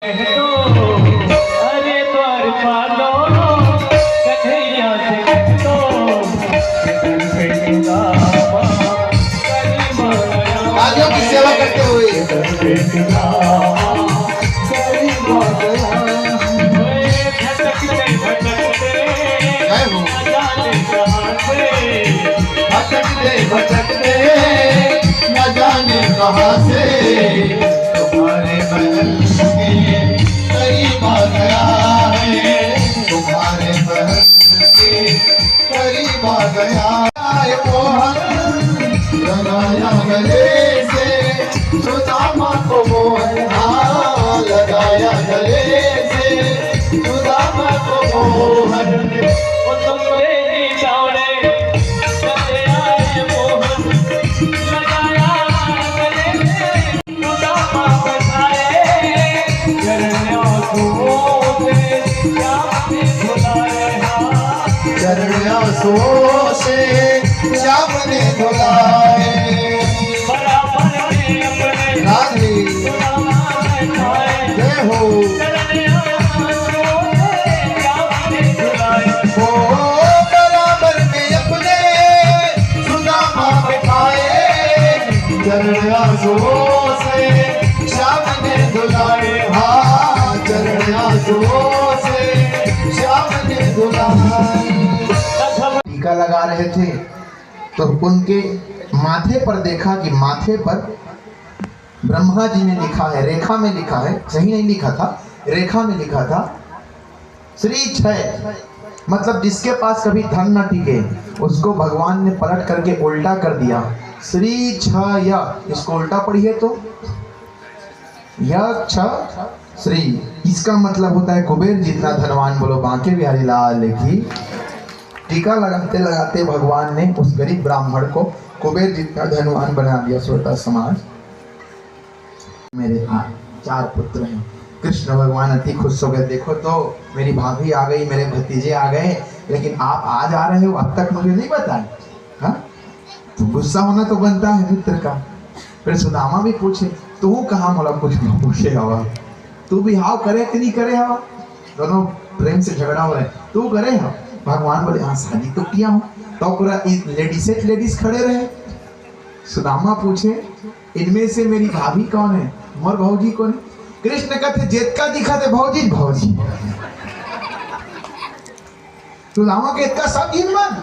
तो अरे द्वार पालो कन्हैया से तो आदियों की सेवा करते हुए भटकते न जाने कहाँ से तुम्हारे महल के करीब आ गया है, तुम्हारे महल के करीब आ गया है। मोहन लगाया गले से सुदामा को, मोहन लगाया गले से सुदामा को मोहन। चरणों से श्याम ने धुलाए, राधे जय हो। बराबर में अपने सुदामा बिठाए, चरणों से श्याम ने धुलाए। हाँ, चरणों से श्याम ने धुलाए। टीका लगा रहे थे तो उनके माथे पर देखा कि माथे पर ब्रह्मा जी ने लिखा है, रेखा में लिखा है, सही नहीं लिखा था, रेखा में लिखा था श्री क्षय, मतलब जिसके पास कभी धन न टिके उसको भगवान ने पलट करके उल्टा कर दिया, श्री क्षय। इसको उल्टा पढ़िए तो यक्ष श्री, इसका मतलब होता है कुबेर जितना धनवान। बोलो बांके बिहारी लाल की। टीका लगाते लगाते भगवान ने उस गरीब ब्राह्मण को कुबेर जितना धनवान बना दिया। श्रोता समाज, मेरे 4 पुत्र हैं। कृष्ण भगवान अति खुश हो गए, देखो तो मेरी भाभी आ गई, मेरे भतीजे आ गए, लेकिन आप आज आ रहे हो, अब तक मुझे नहीं बताया। हाँ, तो गुस्सा होना तो बनता है मित्र का। फिर सुदामा भी पूछे, तू कहाँ? मोला कुछ नहीं पूछे हवा, तू भी हाव करे कि नहीं करे हवा? दोनों प्रेम से झगड़ा हो रहे, तू करे हवा? भगवान बोले हाँ शादी तो किया हूँ। तो पूरा लेडीज खड़े रहे। सुदामा पूछे, इनमें से मेरी भाभी कौन है, मोर भौजी कौन है? कृष्ण कहते जेत का दिखा थे भौजी भौजी। सुदामा के इतना सब जिन मन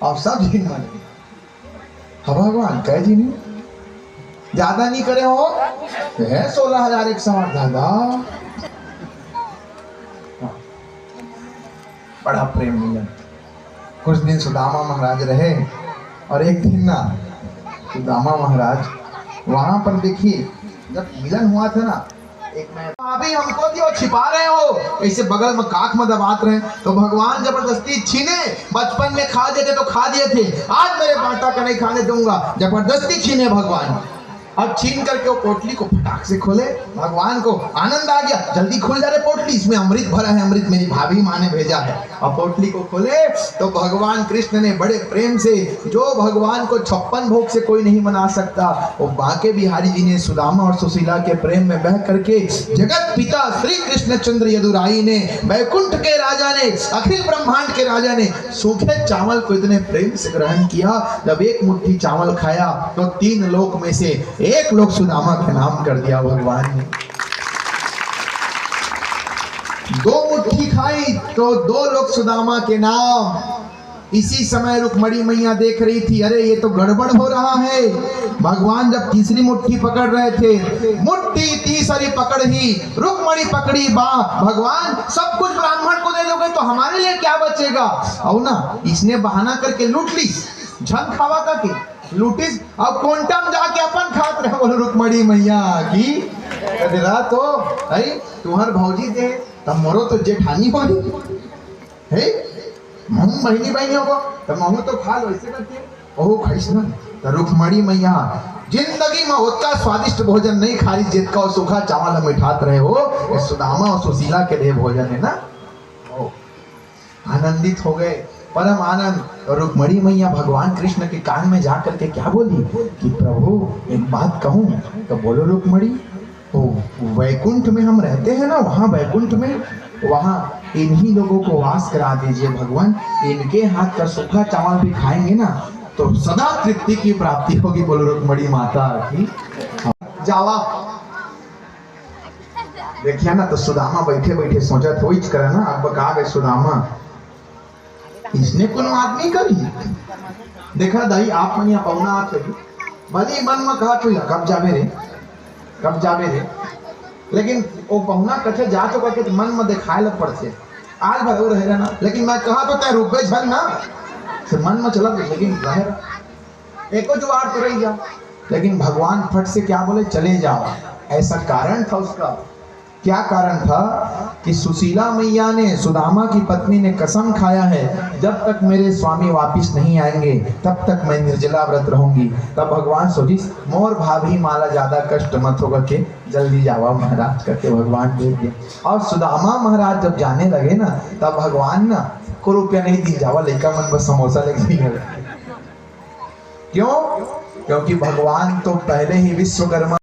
और सब जिन मन। भगवान कह जी नहीं ज्यादा नहीं करे हो है 16,000 एक सवार दादा। बड़ा प्रेम मिलन। कुछ दिन सुदामा महाराज रहे और एक दिन ना सुदामा महाराज वहां पर देखिए जब मिलन हुआ था ना, एक मैं अभी हमको दियो छिपा रहे हो, ऐसे बगल में काख में दबात रहे, तो भगवान जबरदस्ती छीने। बचपन में खा देते तो खा दिए थे, आज मेरे बाटा का नहीं खाने दूंगा, जबरदस्ती छीने भगवान। अब छीन करके वो पोटली को फटाक से खोले, भगवान को आनंद आ गया, जल्दी खुल जा रे पोटली, इसमें अमृत भरा है, अमृत मेरी भाभी माँ ने भेजा है। और पोटली को खोले तो भगवान कृष्ण ने बड़े प्रेम से, जो भगवान को 56 भोग से कोई नहीं मना सकता, वो बांके बिहारी जी ने सुदामा और सुशीला के प्रेम में बह करके जगत पिता श्री कृष्ण चंद्र यदुराई ने, वैकुंठ के राजा ने, अखिल ब्रह्मांड के राजा ने सूखे चावल को इतने प्रेम से ग्रहण किया। जब एक मुट्ठी चावल खाया तो 3 लोक में से एक लोग सुदामा के नाम कर दिया भगवान ने। 2 मुट्ठी खाई तो 2 लोग सुदामा के नाम। इसी समय रुक्मणी मैया देख रही थी, अरे ये तो गड़बड़ हो रहा है। भगवान जब तीसरी मुट्ठी पकड़ रहे थे, मुट्ठी तीसरी पकड़ ही रुक्मणी पकड़ी बा, भगवान सब कुछ ब्राह्मण को दे दोगे तो हमारे लिए क्या बचेगा? और ना इसने बहाना करके लूट ली, झन खावा करके लूटिस। अब क्वांटम जाके अपन खात रहे। बोलो रुक्मणी मैया की तो है तुम्हार भौजी दे तब मोरो तो जेठानी हो है, महू बहनी बहनी होगो तो महू तो खा लो, ऐसे करके ओह खाइस ना। तो रुक्मणी मैया जिंदगी में उतना स्वादिष्ट भोजन नहीं खाई जितना और सूखा चावल हम मिठात रहे हो, ये सुदामा और सुशीला के लिए भोजन है ना। आनंदित हो गए, परम आनंद। और रुक्मणी मैया भगवान कृष्ण के कान में जा करके क्या बोली कि प्रभु एक बात कहूं? तो बोलो रुक्मणी। तो वैकुंठ में हम रहते हैं ना, वहाँ वैकुंठ में वहाँ इन्हीं लोगों को वास करा दीजिए भगवान। इनके हाथ का सूखा चावल भी खाएंगे ना तो सदा तृप्ति की प्राप्ति होगी। बोलो रुक्मणी माता की। जावा देखिए ना, तो सुदामा बैठे बैठे सोचत हो करे ना, अब बका गए सुदामा इसने कोनो आदमी करी। देखा दाई आप मन यहाँ पौना आत होगी, भली मन में कहा तो कब जावे रे, कब जावे रे, लेकिन वो पहुना कथे जा तो करके मन में दिखाए लग पड़ते आज भर रहे ना, लेकिन मैं कहा तो तय रुक गए झल ना, फिर मन में चला लेकिन रहे एको जुआर तो रही जा, लेकिन भगवान फट से क्या बोले चले जाओ। ऐसा कारण था उसका। क्या कारण था कि सुशीला मैया ने, सुदामा की पत्नी ने कसम खाया है जब तक मेरे स्वामी वापिस नहीं आएंगे तब तक मैं निर्जला व्रत रहूंगी। तब भगवान सोची मोर भाभी माला ज्यादा कष्ट मत होकर के जल्दी जावा महाराज करके भगवान भेज दिए। और सुदामा महाराज जब जाने लगे ना तब भगवान ना को रुपया नहीं दी जावा, लेकर मन बस समोसा लेके गए। क्यों? क्योंकि भगवान तो पहले ही विश्वकर्मा